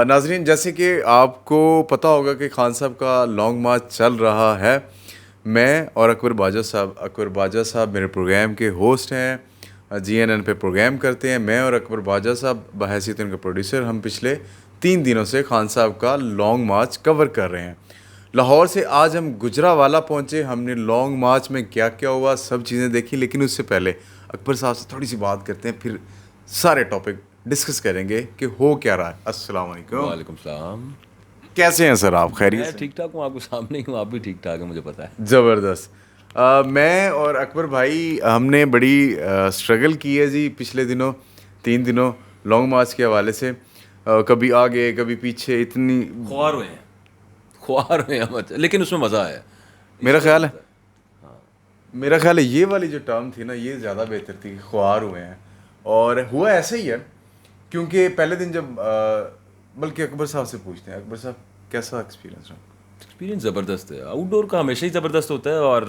ناظرین، جیسے کہ آپ کو پتہ ہوگا کہ خان صاحب کا لانگ مارچ چل رہا ہے. میں اور اکبر باجا صاحب میرے پروگرام کے ہوسٹ ہیں. GNN پہ پروگرام کرتے ہیں. میں اور اکبر باجا صاحب بحیثیت ان کے پروڈیوسر ہم پچھلے 3 دنوں سے خان صاحب کا لانگ مارچ کور کر رہے ہیں. لاہور سے آج ہم گجرانوالہ پہنچے. ہم نے لانگ مارچ میں کیا کیا ہوا سب چیزیں دیکھی، لیکن اس سے پہلے اکبر صاحب سے تھوڑی سی بات کرتے ہیں، پھر سارے ٹاپک ڈسکس کریں گے کہ ہو کیا رہا ہے. السلام علیکم. وعلیکم السلام. کیسے ہیں سر آپ؟ خیریت میں سے؟ ٹھیک ٹھاک ہوں، آپ کو سامنے ہی ہوں، آپ بھی ٹھیک ٹھاک ہیں مجھے پتہ ہے. زبردست. میں اور اکبر بھائی ہم نے بڑی اسٹرگل کی ہے جی پچھلے دنوں 3 دنوں لانگ مارچ کے حوالے سے. کبھی آگے کبھی پیچھے، اتنی خوار ہوئے ہیں ہم، لیکن اس میں مزہ آیا. میرا خیال ہے یہ والی جو ٹرم تھی نا، یہ زیادہ بہتر تھی کہ خوار ہوئے ہیں. اور ہوا ایسا ہی ہے، کیونکہ پہلے دن جب بلکہ اکبر صاحب سے پوچھتے ہیں. اکبر صاحب کیسا ایکسپیرینس رہا؟ ایکسپیرینس زبردست ہے. آؤٹ ڈور کا ہمیشہ ہی زبردست ہوتا ہے. اور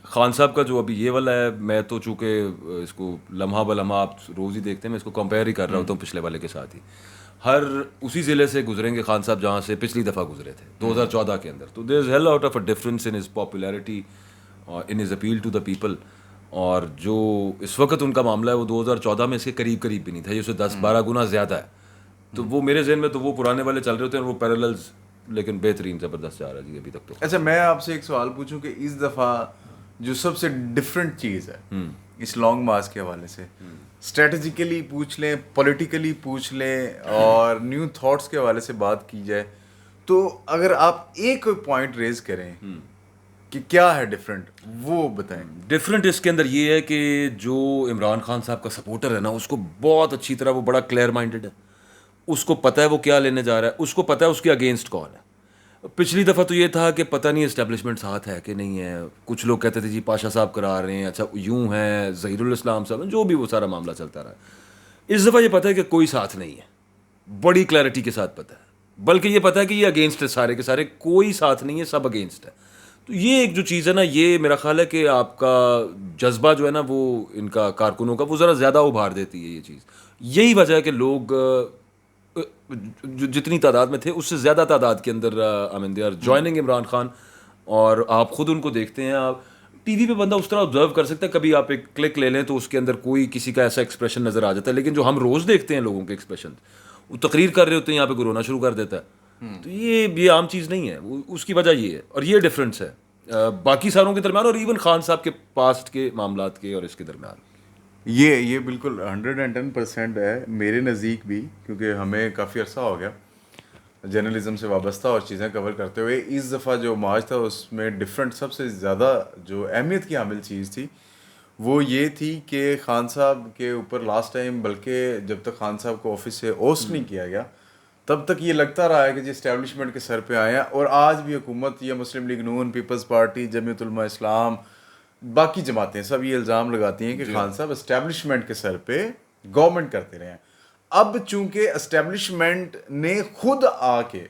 خان صاحب کا جو ابھی یہ والا ہے، میں تو چونکہ اس کو لمحہ بلمحہ آپ روز ہی دیکھتے ہیں، میں اس کو کمپیئر ہی کر رہا ہوتا ہوں پچھلے والے کے ساتھ ہی. ہر اسی ضلع سے گزریں گے خان صاحب جہاں سے پچھلی دفعہ گزرے تھے 2014 کے اندر. تو there is hell out of a difference in his popularity اور in his appeal to the people. اور جو اس وقت ان کا معاملہ ہے وہ 2014 میں اس کے قریب بھی نہیں تھا، یہ اسے 10-12 گنا زیادہ ہے. تو وہ میرے ذہن میں تو وہ پرانے والے چل رہے ہوتے ہیں، وہ پیرللز، لیکن بہترین زبردست جا رہا ہے جی ابھی تک تو. اچھا، میں آپ سے ایک سوال پوچھوں کہ اس دفعہ جو سب سے ڈفرینٹ چیز ہے اس لانگ مارچ کے حوالے سے، اسٹریٹجیکلی پوچھ لیں، پولیٹیکلی پوچھ لیں، اور نیو تھاٹس کے حوالے سے بات کی جائے، تو اگر آپ ایک پوائنٹ ریز کریں کہ کیا ہے ڈفرینٹ، وہ بتائیں. ڈفرینٹ اس کے اندر یہ ہے کہ جو عمران خان صاحب کا سپورٹر ہے نا، اس کو بہت اچھی طرح، وہ بڑا کلیئر مائنڈیڈ ہے. اس کو پتہ ہے وہ کیا لینے جا رہا ہے، اس کو پتہ ہے اس کے اگینسٹ کون ہے. پچھلی دفعہ تو یہ تھا کہ پتہ نہیں اسٹیبلشمنٹ ساتھ ہے کہ نہیں ہے. کچھ لوگ کہتے تھے جی پاشا صاحب کرا رہے ہیں، اچھا یوں ہیں، ظہیر الاسلام صاحب، جو بھی وہ سارا معاملہ چلتا رہا. اس دفعہ یہ پتہ ہے کہ کوئی ساتھ نہیں ہے، بڑی کلیئرٹی کے ساتھ پتہ ہے. بلکہ یہ پتہ ہے کہ یہ اگینسٹ ہے، سارے کے سارے، کوئی ساتھ نہیں ہے، سب اگینسٹ ہے. تو یہ ایک جو چیز ہے نا، یہ میرا خیال ہے کہ آپ کا جذبہ جو ہے نا، وہ ان کا کارکنوں کا، وہ ذرا زیادہ ابھار دیتی ہے یہ چیز. یہی وجہ ہے کہ لوگ جو جتنی تعداد میں تھے اس سے زیادہ تعداد کے اندر they are joining Imran Khan. اور آپ خود ان کو دیکھتے ہیں، آپ ٹی وی پہ بندہ اس طرح آبزرو کر سکتا ہے، کبھی آپ ایک کلک لے لیں تو اس کے اندر کوئی کسی کا ایسا ایکسپریشن نظر آ جاتا ہے. لیکن جو ہم روز دیکھتے ہیں لوگوں کے ایکسپریشن، وہ تقریر کر رہے ہوتے ہیں، یہاں پہ کوئی رونا شروع کر دیتا ہے. تو یہ عام چیز نہیں ہے. اس کی وجہ یہ ہے، اور یہ ڈفرینس ہے باقی ساروں کے درمیان، اور ایون خان صاحب کے پاسٹ کے معاملات کے اور اس کے درمیان. یہ بالکل 110% ہے میرے نزدیک بھی، کیونکہ ہمیں کافی عرصہ ہو گیا جرنلزم سے وابستہ اور چیزیں کور کرتے ہوئے. اس دفعہ جو مارچ تھا اس میں ڈفرینٹ، سب سے زیادہ جو اہمیت کی حامل چیز تھی وہ یہ تھی کہ خان صاحب کے اوپر لاسٹ ٹائم، بلکہ جب تک خان صاحب کو آفس سے اوسٹ نہیں کیا گیا تب تک یہ لگتا رہا ہے کہ جی اسٹیبلشمنٹ کے سر پہ آئے ہیں. اور آج بھی حکومت یا مسلم لیگ نون، پیپلز پارٹی، جمعیت علماء اسلام، باقی جماعتیں سب یہ الزام لگاتی ہیں کہ خان صاحب اسٹیبلشمنٹ کے سر پہ گورنمنٹ کرتے رہے ہیں. اب چونکہ اسٹیبلشمنٹ نے خود آ کے،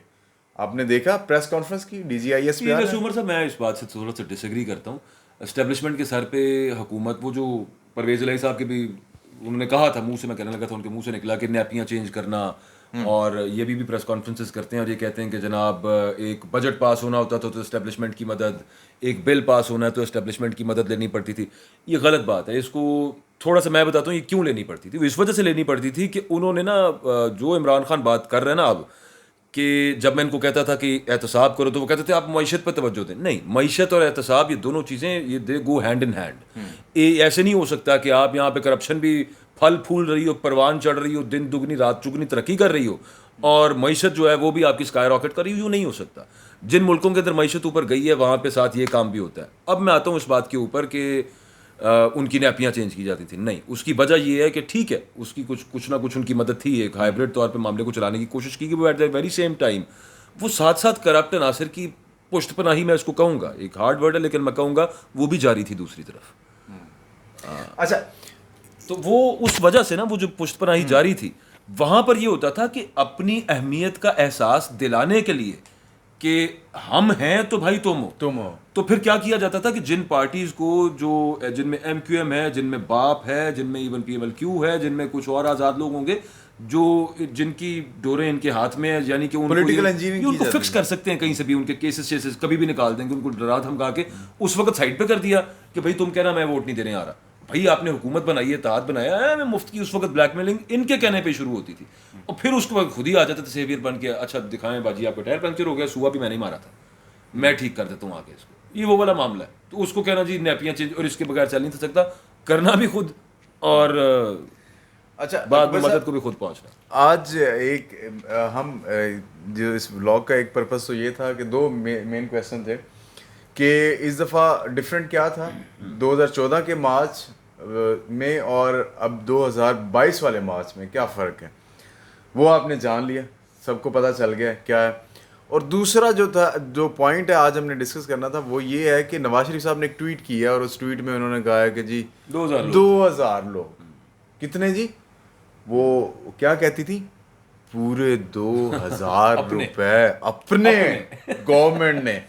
آپ نے دیکھا پریس کانفرنس کی، D G I S P. Umar صاحب، میں اس بات سے تھوڑا سا ڈس ایگری کرتا ہوں. اسٹیبلشمنٹ کے سر پہ حکومت، وہ جو پرویز الہی صاحب کے بھی انہوں نے کہا تھا، منہ سے میں کہنے لگا تھا، ان کے منہ سے نکلا کہ نیپیاں چینج کرنا. اور یہ بھی پریس کانفرنسز کرتے ہیں اور یہ کہتے ہیں کہ جناب ایک بجٹ پاس ہونا ہوتا تو اسٹیبلشمنٹ کی مدد، ایک بل پاس ہونا ہے تو اسٹیبلشمنٹ کی مدد لینی پڑتی تھی. یہ غلط بات ہے. اس کو تھوڑا سا میں بتاتا ہوں یہ کیوں لینی پڑتی تھی. اس وجہ سے لینی پڑتی تھی کہ انہوں نے نا، جو عمران خان بات کر رہے ہیں نا اب، کہ جب میں ان کو کہتا تھا کہ احتساب کرو تو وہ کہتے تھے آپ معیشت پہ توجہ دیں. نہیں، معیشت اور احتساب یہ دونوں چیزیں، یہ دے گو ہینڈ ان ہینڈ. ایسے نہیں ہو سکتا کہ آپ یہاں پہ کرپشن بھی پھل پھول رہی ہو، پروان چڑھ رہی ہو، دن دگنی رات چگنی ترقی کر رہی ہو، اور معیشت جو ہے وہ بھی آپ کی اسکائی راکٹ کر رہی ہو. یوں نہیں ہو سکتا. جن ملکوں کے اندر معیشت اوپر گئی ہے وہاں پہ ساتھ یہ کام بھی ہوتا ہے. اب میں آتا ہوں اس بات کے اوپر کہ ان کی نیپیاں چینج کی جاتی تھیں. نہیں، اس کی وجہ یہ ہے کہ ٹھیک ہے، اس کی کچھ نہ کچھ ان کی مدد تھی، ایک ہائبرڈ طور پہ معاملے کو چلانے کی کوشش کی کہ وہ at the very same time وہ ساتھ ساتھ کرپٹ عناصر کی پشت پناہی، میں اس کو کہوں گا، ایک ہارڈ ورڈ ہے لیکن میں کہوں گا وہ بھی جاری تھی دوسری طرف. اچھا، تو وہ اس وجہ سے نا، وہ جو پشت پناہی جاری تھی، وہاں پر یہ ہوتا تھا کہ اپنی اہمیت کا احساس دلانے کے لیے کہ ہم ہیں تو بھائی تم ہو. تو پھر کیا کیا جاتا تھا کہ جن پارٹیز کو، جو جن میں ایم کیو ایم ہے، جن میں باپ ہے، جن میں even P M L Q ہے، جن میں کچھ اور آزاد لوگ ہوں گے، جو جن کی ڈوریں ان کے ہاتھ میں ہے, یعنی کہ ان کو Political یہ engineering ان کی کو جاتی فکس ہے. کر سکتے ہیں کہیں سے بھی, ان کے کیسز کبھی بھی نکال دیں گے, ان کو ڈرا دھمکا کے اس وقت سائڈ پہ کر دیا کہ بھائی تم کہنا میں ووٹ نہیں دینے آ رہا. بھائی آپ نے حکومت بنائی ہے, اتحاد بنایا ہے, میں مفت کی اس وقت بلیک میلنگ ان کے کہنے پہ شروع ہوتی تھی, اور پھر اس کے بعد خود ہی آ جاتے تھے سیویئر بن کے, اچھا دکھائیں باجی آپ کا ٹائر پنکچر ہو گیا, سوا بھی میں نہیں مارا تھا, میں ٹھیک کر دیتا ہوں آگے اس کو, یہ وہ والا معاملہ ہے. تو اس کو کہنا جی نیپیاں چینج, اور اس کے بغیر چل نہیں سکتا, کرنا بھی خود اور اچھا بعد میں مدد کو بھی خود پہنچنا. آج ایک ہم جو اس بلاگ کا ایک پرپس تو یہ تھا کہ دو مین کویشچن تھے کہ اس دفعہ ڈفرینٹ کیا تھا 2014 کے مارچ میں اور اب 2022 والے مارچ میں کیا فرق ہے, وہ آپ نے جان لیا, سب کو پتہ چل گیا کیا ہے. اور دوسرا جو تھا, جو پوائنٹ ہے آج ہم نے ڈسکس کرنا تھا, وہ یہ ہے کہ نواز شریف صاحب نے ایک ٹویٹ کیا ہے, اور اس ٹویٹ میں انہوں نے کہا ہے کہ جی 2000 لوگ کتنے جی, وہ کیا کہتی تھی, پورے 2000 روپے اپنے گورنمنٹ نے,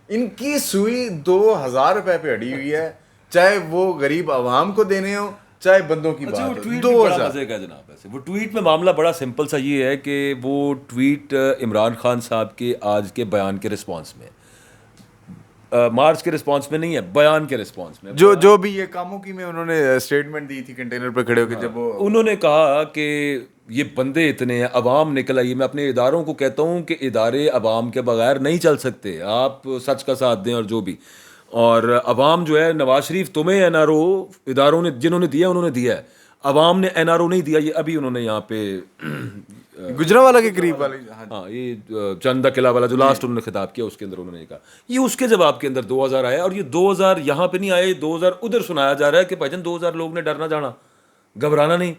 ان کی سوئی 2000 روپے پہ اڑی ہوئی ہے, چاہے وہ غریب عوام کو دینے ہوں چاہے بندوں کی بات ہو. 2000 مزے کا جناب. ایسے وہ ٹویٹ میں معاملہ بڑا سمپل سا یہ ہے کہ وہ ٹویٹ عمران خان صاحب کے آج کے بیان کے رسپانس میں, مارچ کے رسپانس میں نہیں ہے, بیان کے رسپانس میں, جو بھی یہ کاموں کی میں انہوں نے اسٹیٹمنٹ دی تھی کنٹینر پہ کھڑے ہو کے, جب وہ انہوں نے کہا کہ یہ بندے اتنے ہیں, عوام نکل آئی. میں اپنے اداروں کو کہتا ہوں کہ ادارے عوام کے بغیر نہیں چل سکتے, آپ سچ کا ساتھ دیں اور جو بھی, اور عوام جو ہے, نواز شریف تمہیں این آر او اداروں نے جنہوں نے دیا انہوں نے دیا ہے, عوام نے این آر او نہیں دیا. یہ ابھی انہوں نے یہاں پہ گجرانوالہ کے قریب والے, ہاں یہ چندہ قلعہ والا جو لاسٹ انہوں نے خطاب کیا اس کے اندر انہوں نے کہا, یہ اس کے جواب کے اندر 2000 آیا, اور یہ 2000 یہاں پہ نہیں آئے, 2000 ادھر سنایا جا رہا ہے کہ بھائی 2000 لوگ نے ڈرنا جانا, گھبرانا نہیں,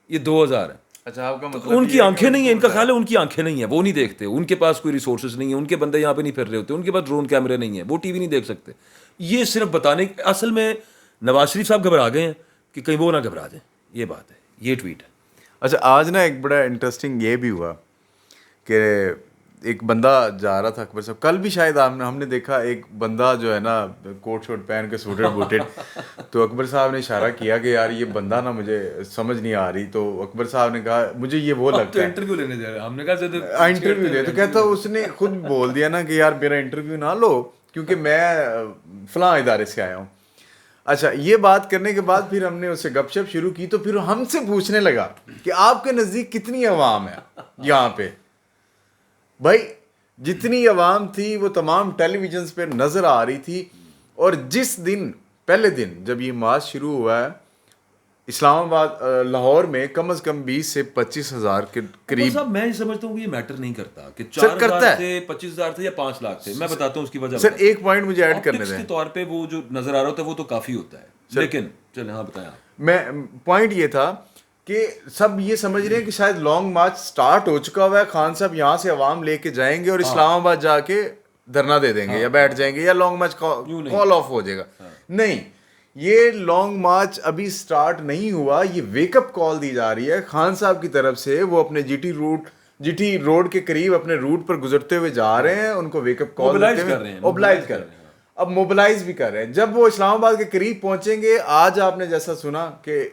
یہ 2000 ہے. اچھا آپ کا مطلب ان کی آنکھیں نہیں ہیں, ان کا خیال ہے ان کی آنکھیں نہیں ہیں, وہ نہیں دیکھتے, ان کے پاس کوئی ریسورسز نہیں ہیں, ان کے بندے یہاں پہ نہیں پھر رہے ہوتے, ان کے پاس ڈرون کیمرے نہیں ہیں, وہ ٹی وی نہیں دیکھ سکتے. یہ صرف بتانے, اصل میں نواز شریف صاحب گھبرا گئے ہیں کہ کہیں وہ نہ گھبرا جائیں, یہ بات ہے, یہ ٹویٹ ہے. اچھا آج نا ایک بڑا انٹرسٹنگ یہ بھی ہوا کہ ایک بندہ جا رہا تھا, اکبر صاحب کل بھی شاید ہم نے دیکھا, ایک بندہ جو ہے نا کوٹ شوٹ پہن کے سوٹڈ بوٹڈ, تو اکبر صاحب نے اشارہ کیا کہ یار یہ بندہ نا مجھے سمجھ نہیں آ رہی, تو اکبر صاحب نے کہا مجھے یہ وہ لگتا ہے انٹرویو لینے جا رہے ہیں, ہم نے کہا انٹرویو لے, تو کہتا اس نے خود بول دیا نا کہ یار میرا انٹرویو نہ لو کیونکہ میں فلاں ادارے سے آیا ہوں. اچھا یہ بات کرنے کے بعد پھر ہم نے اس سے گپ شپ شروع کی, تو پھر ہم سے پوچھنے لگا کہ آپ کے نزدیک کتنی عوام ہے یہاں پہ. بھائی جتنی عوام تھی وہ تمام ٹیلی ویژنس پہ نظر آ رہی تھی, اور جس دن پہلے دن جب یہ مارچ شروع ہوا ہے اسلام آباد لاہور میں کم از کم 20 سے 25 ہزار کے قریب. صاحب میں سمجھتا ہوں کہ یہ میٹر نہیں کرتا کہ 4,000 تھے, 25,000 تھے یا 5 لاکھ تھے. میں بتاتا ہوں اس کی وجہ. سر ایک پوائنٹ مجھے ایڈ کرنے دیں, کے طور پہ وہ جو نظر آ رہا ہوتا ہے وہ تو کافی ہوتا ہے, لیکن چلیں ہاں بتائیں آپ. میں پوائنٹ یہ تھا کہ سب یہ سمجھ رہے ہیں کہ شاید لانگ مارچ سٹارٹ ہو چکا ہوا ہے, خان صاحب یہاں سے عوام لے کے جائیں گے اور اسلام آباد جا کے دھرنا دے دیں گے یا بیٹھ جائیں گے یا لانگ مارچ کال آف ہو جائے گا. نہیں, یہ لانگ مارچ ابھی سٹارٹ نہیں ہوا, یہ ویک اپ کال دی جا رہی ہے خان صاحب کی طرف سے. وہ اپنے جی ٹی روڈ کے قریب اپنے روٹ پر گزرتے ہوئے جا رہے ہیں, ان کو ویک اپ کال اوبلائز کر رہے ہیں, اب موبلائز بھی کر رہے ہیں. جب وہ اسلام آباد کے قریب پہنچیں گے, آج آپ نے جیسا سنا کہ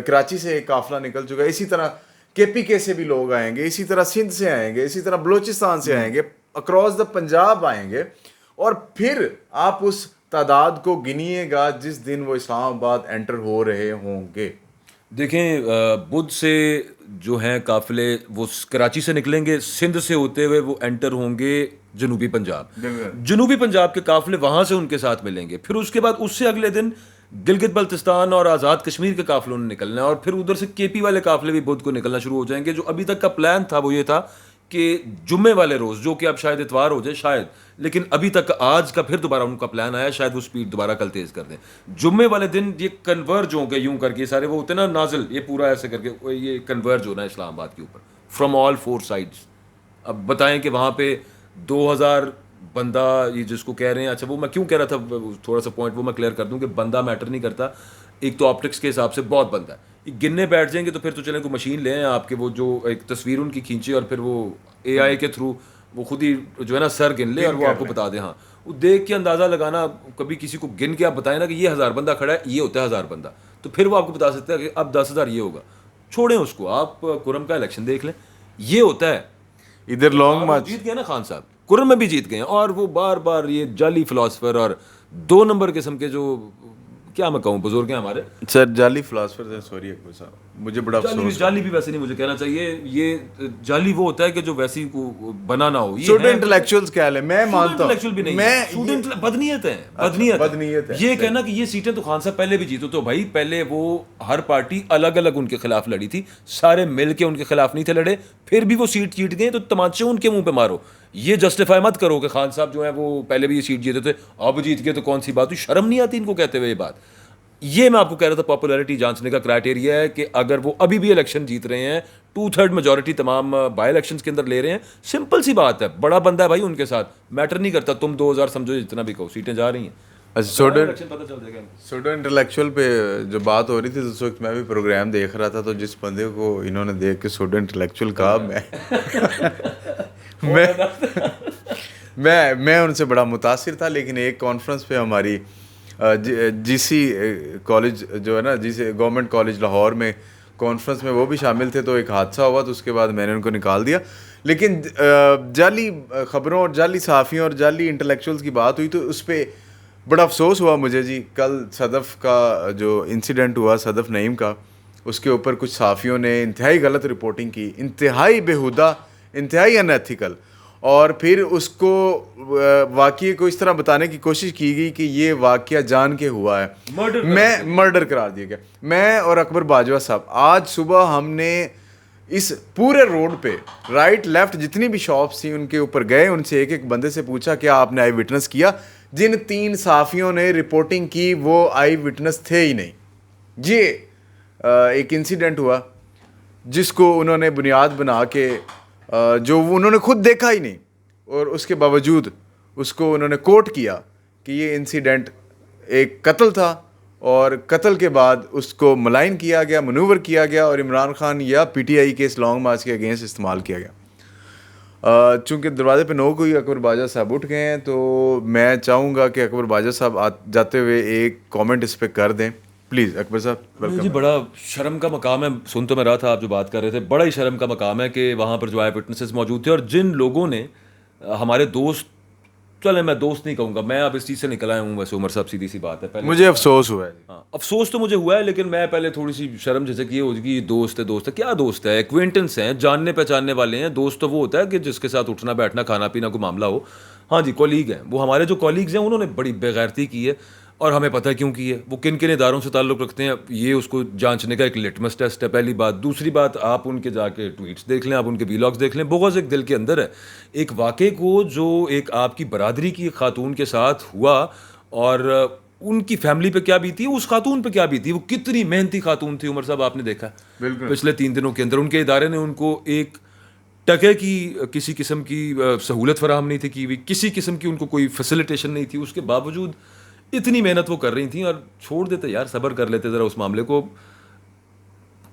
کراچی سے ایک قافلہ نکل چکا ہے, اسی طرح کے پی کے سے بھی لوگ آئیں گے, اسی طرح سندھ سے آئیں گے, اسی طرح بلوچستان سے آئیں گے, اکراس دا پنجاب آئیں گے, اور پھر آپ اس تعداد کو گنیے گا جس دن وہ اسلام آباد انٹر ہو رہے ہوں گے. دیکھیں بدھ سے جو ہیں قافلے وہ کراچی سے نکلیں گے, سندھ سے ہوتے ہوئے وہ انٹر ہوں گے جنوبی پنجاب, جنوبی پنجاب کے قافلے وہاں سے ان کے ساتھ ملیں گے. پھر اس کے بعد اس سے اگلے دن گلگت بلتستان اور آزاد کشمیر کے قافلوں نے نکلنا ہے, اور پھر ادھر سے کے پی والے قافلے بھی بدھ کو نکلنا شروع ہو جائیں گے. جو ابھی تک کا پلان تھا وہ یہ تھا کہ جمعے والے روز, جو کہ اب شاید اتوار ہو جائے شاید, لیکن ابھی تک آج کا پھر دوبارہ ان کا پلان آیا, شاید وہ سپیڈ دوبارہ کل تیز کر دیں. جمعے والے دن یہ کنورج ہوں گے یوں کر کے, سارے وہ ہوتے ہیں نا نازل, یہ پورا ایسے کر کے یہ کنورج ہونا ہے اسلام آباد کے اوپر فرام آل 4 سائڈس. اب بتائیں کہ وہاں پہ 2000 بندہ, یہ جس کو کہہ رہے ہیں, اچھا وہ میں کیوں کہہ رہا تھا تھوڑا سا پوائنٹ وہ میں کلیئر کر دوں کہ بندہ میٹر نہیں کرتا. ایک تو آپٹکس کے حساب سے بہت بندہ ہے, گننے بیٹھ جائیں گے تو پھر تو چلیں کوئی مشین لیں آپ کے, وہ جو ایک تصویر ان کی کھینچے اور پھر وہ اے آئی کے تھرو وہ خود ہی جو ہے نا سر گن لے اور وہ آپ کو بتا دیں. ہاں وہ دیکھ کے اندازہ لگانا, کبھی کسی کو گن کے آپ بتائیں نا کہ یہ 1000 بندہ کھڑا ہے, یہ ہوتا ہے 1000 بندہ, تو پھر وہ آپ کو بتا سکتا ہے کہ اب 10,000 یہ ہوگا. چھوڑیں اس کو, آپ کرم کا الیکشن دیکھ لیں. یہ ہوتا ہے ادھر لانگ وہ مارچ. جیت گئے نا خان صاحب, کرم میں بھی جیت گئے ہیں, اور وہ بار بار یہ جعلی فلاسفر اور 2 نمبر قسم کے جو کیا میں کہوں بزرگ ہیں ہمارے. سر جعلی فلاسفر ہیں, سوری اکبر صاحب, مجھے بڑا افسوس. جعلی بھی ویسے نہیں مجھے کہنا چاہیے, یہ جعلی وہ ہوتا ہے کہ جو ویسی بنا نہ ہو. سوڈو انٹلیکچوئلز کیا ہے, میں مانتا انٹلیکچوئل بھی ہوں, نہیں ہے, بدنیت ہے, بدنیت. یہ کہنا کہ یہ سیٹیں تو خان صاحب پہلے بھی جیتو, تو بھائی پہلے وہ ہر پارٹی الگ الگ ان کے خلاف لڑی تھی, سارے مل کے ان کے خلاف نہیں تھے لڑے, پھر بھی وہ سیٹ جیت گئے, تو تمانچے ان کے منہ پہ مارو. یہ جسٹیفائی مت کرو کہ خان صاحب جو ہیں وہ پہلے بھی یہ سیٹ جیتے تھے, اب جیت گئے تو کون سی بات ہوئی. شرم نہیں آتی ان کو کہتے ہوئے یہ بات. یہ میں آپ کو کہہ رہا تھا پاپولیرٹی جانچنے کا کرائٹیریا ہے کہ اگر وہ ابھی بھی الیکشن جیت رہے ہیں, 2/3 میجورٹی تمام بائی الیکشنز کے اندر لے رہے ہیں, سمپل سی بات ہے, بڑا بندہ ہے بھائی ان کے ساتھ, میٹر نہیں کرتا تم 2000 سمجھو جتنا بھی کہو, سیٹیں جا رہی ہیں. اچھا, سوڈو انٹلیکچوئل پہ جو بات ہو رہی تھی اس وقت میں بھی پروگرام دیکھ رہا تھا, تو جس بندے کو انہوں نے دیکھ کے سوڈو انٹلیکچوئل کہا, میں ان سے بڑا متاثر تھا. لیکن ایک کانفرنس پہ ہماری جی سی کالج جو ہے نا, جی سی گورنمنٹ کالج لاہور میں کانفرنس میں وہ بھی شامل تھے, تو ایک حادثہ ہوا, تو اس کے بعد میں نے ان کو نکال دیا. لیکن جعلی خبروں اور جعلی صحافیوں اور جعلی انٹلیکچوئلز کی بات ہوئی, تو اس پہ بڑا افسوس ہوا مجھے جی. کل صدف کا جو انسیڈنٹ ہوا, صدف نعیم کا, اس کے اوپر کچھ صحافیوں نے انتہائی غلط رپورٹنگ کی, انتہائی بیہودہ, انتہائی ان ایتھیکل, اور پھر اس کو واقعے کو اس طرح بتانے کی کوشش کی گئی کہ یہ واقعہ جان کے ہوا ہے, میں مرڈر قرار دیا گیا. میں اور اکبر باجوہ صاحب آج صبح ہم نے اس پورے روڈ پہ رائٹ لیفٹ جتنی بھی شاپس تھیں ان کے اوپر گئے, ان سے ایک ایک بندے سے پوچھا کیا آپ نے آئی وٹنس کیا. جن 3 صحافیوں نے رپورٹنگ کی وہ آئی وٹنس تھے ہی نہیں. یہ ایک انسیڈنٹ ہوا جس کو انہوں نے بنیاد بنا کے, جو انہوں نے خود دیکھا ہی نہیں, اور اس کے باوجود اس کو انہوں نے کوٹ کیا کہ یہ انسیڈنٹ ایک قتل تھا, اور قتل کے بعد اس کو ملائن کیا گیا, منور کیا گیا, اور عمران خان یا پی ٹی آئی کے اس لانگ مارچ کے اگینسٹ استعمال کیا گیا. چونکہ دروازے پہ نوک ہوئی, اکبر باجوہ صاحب اٹھ گئے ہیں, تو میں چاہوں گا کہ اکبر باجوہ صاحب جاتے ہوئے ایک کامنٹ اس پہ کر دیں پلیز. اکبر صاحب ویلکم. جی بڑا شرم کا مقام ہے, سن تو میں رہا تھا آپ جو بات کر رہے تھے, بڑا ہی شرم کا مقام ہے کہ وہاں پر جو آئی وٹنسز موجود تھے, اور جن لوگوں نے ہمارے دوست, چلیں میں دوست نہیں کہوں گا, میں اب اس چیز سے نکل آیا ہوں ویسے عمر صاحب, سیدھی سی بات ہے, مجھے افسوس ہوا ہے. ہاں افسوس تو مجھے ہوا ہے, لیکن میں پہلے تھوڑی سی شرم جیسے کہ یہ ہوگی, دوست ہے, کیا دوست ہے, ایکوینٹنس ہیں, جاننے پہچاننے والے ہیں. دوست تو وہ ہوتا ہے کہ جس کے ساتھ اٹھنا بیٹھنا کھانا پینا کو معاملہ ہو. ہاں جی کولیگ ہیں, وہ ہمارے جو کولیگز ہیں انہوں نے بڑی بےغیرتی کی ہے, اور ہمیں پتہ ہے کیوں کی ہے, وہ کن کن اداروں سے تعلق رکھتے ہیں, یہ اس کو جانچنے کا ایک لٹمس ٹیسٹ ہے, پہلی بات. دوسری بات, آپ ان کے جا کے ٹویٹس دیکھ لیں, آپ ان کے ویلاگس دیکھ لیں, بغض ایک دل کے اندر ہے. ایک واقعے کو جو ایک آپ کی برادری کی خاتون کے ساتھ ہوا, اور ان کی فیملی پہ کیا بیتی, اس خاتون پہ کیا بیتی, وہ کتنی محنتی خاتون تھی عمر صاحب, آپ نے دیکھا پچھلے 3 دنوں کے اندر ان کے ادارے نے ان کو ایک ٹکے کی کسی قسم کی سہولت فراہم نہیں تھی کی ہوئی, کسی قسم کی ان کو کوئی فیسیلیٹیشن نہیں تھی, اس کے باوجود اتنی محنت وہ کر رہی تھیں. اور چھوڑ دیتے یار, صبر کر لیتے ذرا اس معاملے کو.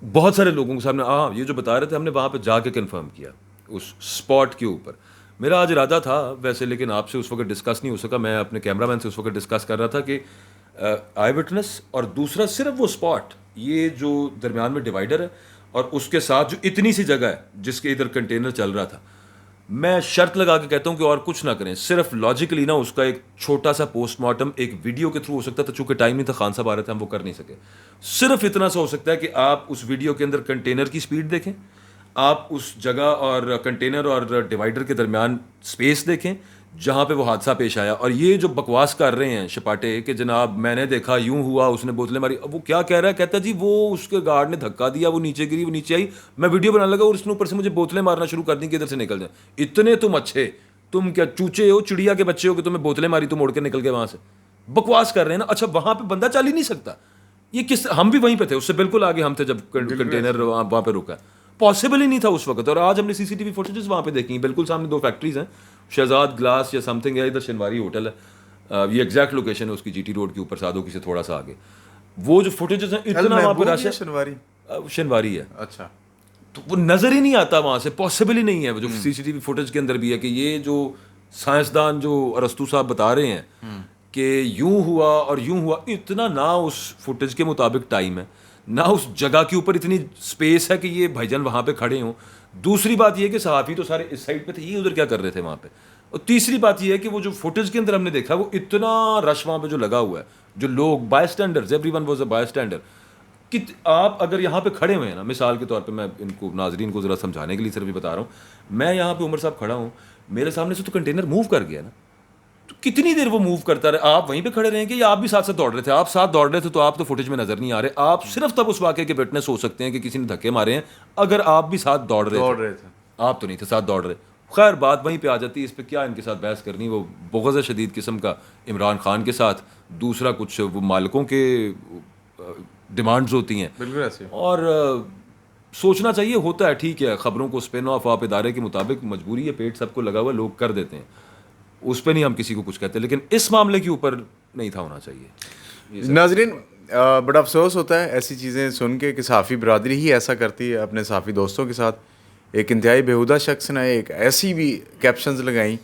بہت سارے لوگوں کے سامنے یہ جو بتا رہے تھے, ہم نے وہاں پہ جا کے کنفرم کیا اس اسپاٹ کے اوپر. میرا آج ارادہ تھا ویسے, لیکن آپ سے اس وقت ڈسکس نہیں ہو سکا. میں اپنے کیمرہ مین سے اس وقت ڈسکس کر رہا تھا کہ آئی وٹنس, اور دوسرا صرف وہ اسپاٹ, یہ جو درمیان میں ڈیوائڈر ہے, اور اس کے ساتھ جو اتنی سی جگہ ہے جس کے ادھر کنٹینر چل رہا تھا, میں شرط لگا کے کہتا ہوں کہ اور کچھ نہ کریں, صرف لاجیکلی نا اس کا ایک چھوٹا سا پوسٹ مارٹم ایک ویڈیو کے تھرو ہو سکتا تھا. چونکہ ٹائم نہیں تھا, خان صاحب آ رہے تھے, ہم وہ کر نہیں سکے. صرف اتنا سا ہو سکتا ہے کہ آپ اس ویڈیو کے اندر کنٹینر کی سپیڈ دیکھیں, آپ اس جگہ اور کنٹینر اور ڈیوائڈر کے درمیان اسپیس دیکھیں جہاں پہ وہ حادثہ پیش آیا. اور یہ جو بکواس کر رہے ہیں شپاٹے کہ جناب میں نے دیکھا, یوں ہوا, اس نے بوتلیں ماری, اب وہ کیا کہہ رہا ہے, کہتا ہے جی وہ اس کے گارڈ نے دھکا دیا, وہ نیچے گری, وہ نیچے آئی, میں ویڈیو بنانے لگا, اور اس نے اوپر سے مجھے بوتلیں مارنا شروع کر دیں کہ ادھر سے نکل جائیں. اتنے تم اچھے, تم کیا چوچے ہو, چڑیا کے بچے ہو کہ تمہیں بوتلیں ماری, تم اڑ کے نکل گئے وہاں سے. بکواس کر رہے ہیں نا. اچھا وہاں پہ بندہ چل ہی نہیں سکتا, یہ کس, ہم بھی وہیں پہ تھے, اس سے بالکل آگے ہم تھے جب کنٹینر وہاں پہ رکا, پاسبل ہی نہیں تھا اس وقت. اور آج ہم نے سی سی ٹی وی فوٹیجز وہاں پہ دیکھی, بالکل سامنے 2 فیکٹریز ہیں, شہزاد گلاس یا سم تھنگ ہے, ادھر شنواری ہوٹل ہے, یہ ایگزیکٹ لوکیشن ہے اس کی, جی ٹی روڈ کے اوپر, سادو کی سے تھوڑا سا آگے. وہ جو فوٹیجز ہیں اتنا وہاں پہ رش ہے, شنواری ہے, اچھا, تو وہ نظر ہی نہیں آتا وہاں سے, پاسبل ہی نہیں ہے. جو سی سی ٹی وی فوٹیج کے اندر بھی ہے کہ یہ جو سائنسدان جو ارسطو صاحب بتا رہے ہیں کہ یوں ہوا اور یوں ہوا, اتنا نہ اس فوٹیج کے مطابق ٹائم ہے. نہ اس جگہ کے اوپر اتنی اسپیس ہے کہ یہ بھائی جان وہاں پہ کھڑے ہوں. دوسری بات یہ کہ صحافی تو سارے اس سائڈ پہ تھے, یہ ادھر کیا کر رہے تھے وہاں پہ. اور تیسری بات یہ ہے کہ وہ جو فوٹیج کے اندر ہم نے دیکھا وہ اتنا رش وہاں پہ جو لگا ہوا ہے, جو لوگ by standards, every one was a by standard. کہ آپ اگر یہاں پہ کھڑے ہوئے ہیں نا, مثال کے طور پہ میں ان کو ناظرین کو ذرا سمجھانے کے لیے صرف بتا رہا ہوں, میں یہاں پہ عمر صاحب کھڑا ہوں, میرے سامنے سے تو کنٹینر موو کر گیا نا, تو کتنی دیر وہ موو کرتا رہے, آپ وہیں پہ کھڑے رہیں گے یا آپ بھی ساتھ ساتھ دوڑ رہے تھے؟ آپ ساتھ دوڑ رہے تھے تو آپ تو فوٹیج میں نظر نہیں آ رہے, آپ صرف تب اس واقعے کے وٹنس ہو سکتے ہیں کہ کسی نے دھکے مارے ہیں اگر آپ بھی ساتھ دوڑ رہے تھے. آپ تو نہیں تھے ساتھ دوڑ رہے. خیر بات وہیں پہ آ جاتی ہے, اس پہ کیا ان کے ساتھ بحث کرنی. وہ بغض شدید قسم کا عمران خان کے ساتھ, دوسرا کچھ وہ مالکوں کے ڈیمانڈز ہوتی ہیں, بالکل ایسے. اور سوچنا چاہیے, ہوتا ہے ٹھیک ہے, خبروں کو اسپن آف آپ ادارے کے مطابق مجبوری ہے, پیٹ سب کو لگا ہوا, لوگ کر دیتے ہیں, اس پہ نہیں ہم کسی کو کچھ کہتے, لیکن اس معاملے کے اوپر نہیں تھا ہونا چاہیے. ناظرین بڑا افسوس ہوتا ہے ایسی چیزیں سن کے کہ صحافی برادری ہی ایسا کرتی ہے اپنے صحافی دوستوں کے ساتھ. ایک انتہائی بیہودہ شخص نے ایک ایسی بھی کیپشنز لگائیں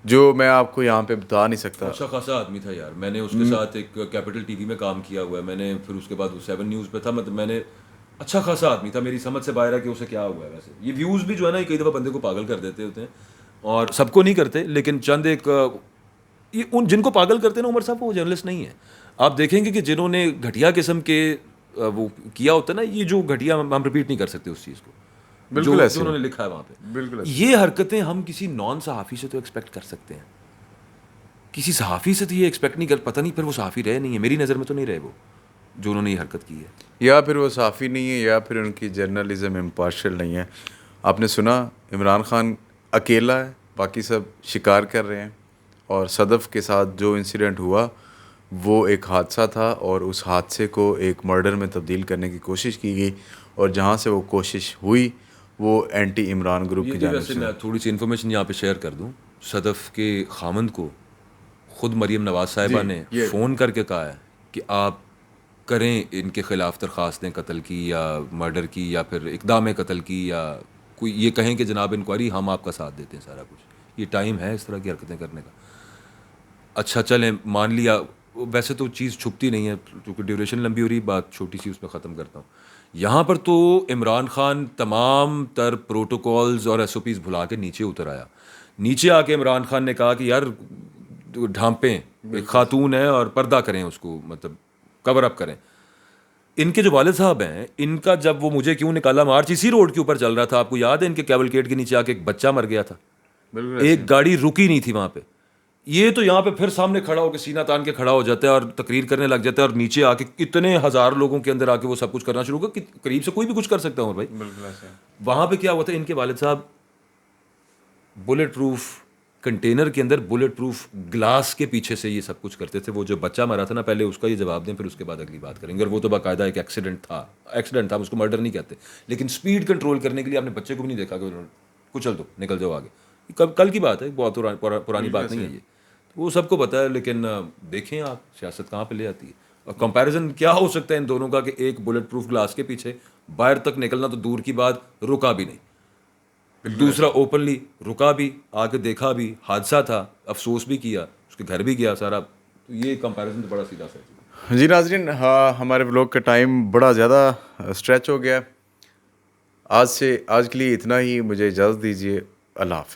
جو میں آپ کو یہاں پہ بتا نہیں سکتا. اچھا خاصا آدمی تھا یار, میں نے اس کے ساتھ ایک کیپٹل ٹی وی میں کام کیا ہوا ہے, میں نے پھر اس کے بعد 7 نیوز پہ تھا, مطلب میں نے, اچھا خاصا آدمی تھا, میری سمجھ سے باہر ہے کہ اسے کیا ہوا ہے. ویسے یہ ویوز بھی جو ہے نا کئی دفعہ بندے کو پاگل کر دیتے ہوتے ہیں, اور سب کو نہیں کرتے, لیکن چند ایک یہ ان جن کو پاگل کرتے ہیں نا عمر صاحب, وہ جرنلسٹ نہیں ہیں. آپ دیکھیں گے کہ جنہوں نے گھٹیا قسم کے وہ کیا ہوتا ہے نا, یہ جو گھٹیا ہم ریپیٹ نہیں کر سکتے اس چیز کو, بالکل ایسے انہوں نے لکھا ہے وہاں پہ. بالکل یہ حرکتیں ہم کسی نان صحافی سے تو ایکسپیکٹ کر سکتے ہیں, کسی صحافی سے تو یہ ایکسپیکٹ نہیں کر, پتہ نہیں پھر وہ صحافی رہے نہیں ہے, میری نظر میں تو نہیں رہے وہ جو انہوں نے یہ حرکت کی ہے, یا پھر وہ صحافی نہیں ہے یا پھر ان کی جرنلزم امپارشل نہیں ہے. آپ نے سنا عمران خان اکیلا ہے, باقی سب شکار کر رہے ہیں, اور صدف کے ساتھ جو انسیڈنٹ ہوا وہ ایک حادثہ تھا, اور اس حادثے کو ایک مرڈر میں تبدیل کرنے کی کوشش کی گئی, اور جہاں سے وہ کوشش ہوئی وہ اینٹی عمران گروپ کی جانب ویسے سے. میں تھوڑی سی انفارمیشن یہاں پہ شیئر کر دوں, صدف کے خامند کو خود مریم نواز صاحبہ نے فون کر کے کہا ہے کہ آپ کریں ان کے خلاف درخواستیں قتل کی یا مرڈر کی یا پھر اقدام قتل کی, یا کوئی یہ کہیں کہ جناب انکوائری ہم آپ کا ساتھ دیتے ہیں سارا کچھ, یہ ٹائم ہے اس طرح کی حرکتیں کرنے کا. اچھا چلیں مان لیا, ویسے تو چیز چھپتی نہیں ہے کیونکہ ڈیوریشن لمبی ہو رہی, بات چھوٹی سی اس پہ ختم کرتا ہوں. یہاں پر تو عمران خان تمام تر پروٹوکولز اور ایس او پیز بھلا کے نیچے اتر آیا. نیچے آ کے عمران خان نے کہا کہ یار ڈھانپیں, ایک خاتون ہے اور پردہ کریں, اس کو مطلب کور اپ کریں. ان کے جو والد صاحب ہیں, ان کا جب وہ مجھے کیوں نکالا مارچ اسی روڈ کے اوپر چل رہا تھا, آپ کو یاد ہے ان کے کیولکیٹ کے نیچے آ کے ایک بچہ مر گیا تھا, ایک گاڑی رکی نہیں تھی وہاں پہ. یہ تو یہاں پہ پھر سامنے کھڑا ہو کے سینہ تان کے کھڑا ہو جاتا ہے اور تقریر کرنے لگ جاتا ہے, اور نیچے آ کے اتنے ہزار لوگوں کے اندر آ کے وہ سب کچھ کرنا شروع کر, قریب سے کوئی بھی کچھ کر سکتا ہوں بھائی. وہاں پہ کیا ہوا تھا, ان کے والد صاحب بلٹ پروف کنٹینر کے اندر بلٹ پروف گلاس کے پیچھے سے یہ سب کچھ کرتے تھے. وہ جو بچہ مرا تھا نا, پہلے اس کا یہ جواب دیں, پھر اس کے بعد اگلی بات کریں گے. اور وہ تو باقاعدہ ایک ایکسیڈنٹ تھا, اس کو مرڈر نہیں کہتے, لیکن سپیڈ کنٹرول کرنے کے لیے آپ نے بچے کو بھی نہیں دیکھا کہ کچل دو نکل جاؤ آگے. کل کی بات ہے, بہت پرانی بات نہیں ہے یہ, وہ سب کو پتا ہے. لیکن دیکھیں آپ سیاست کہاں پہ لے آتی ہے. اور کمپیریزن کیا ہو سکتا ہے ان دونوں کا کہ ایک بلٹ پروف گلاس کے پیچھے باہر تک نکلنا تو دور کی بات, رکا بھی نہیں, دوسرا اوپنلی رکا بھی, آگے دیکھا بھی, حادثہ تھا, افسوس بھی کیا, اس کے گھر بھی گیا سارا. تو یہ کمپیریزن تو بڑا سیدھا سا. جی ناظرین, ہاں ہمارے بلاگ کا ٹائم بڑا زیادہ اسٹریچ ہو گیا. آج کے لیے اتنا ہی, مجھے اجازت دیجیے, اللہ حافظ.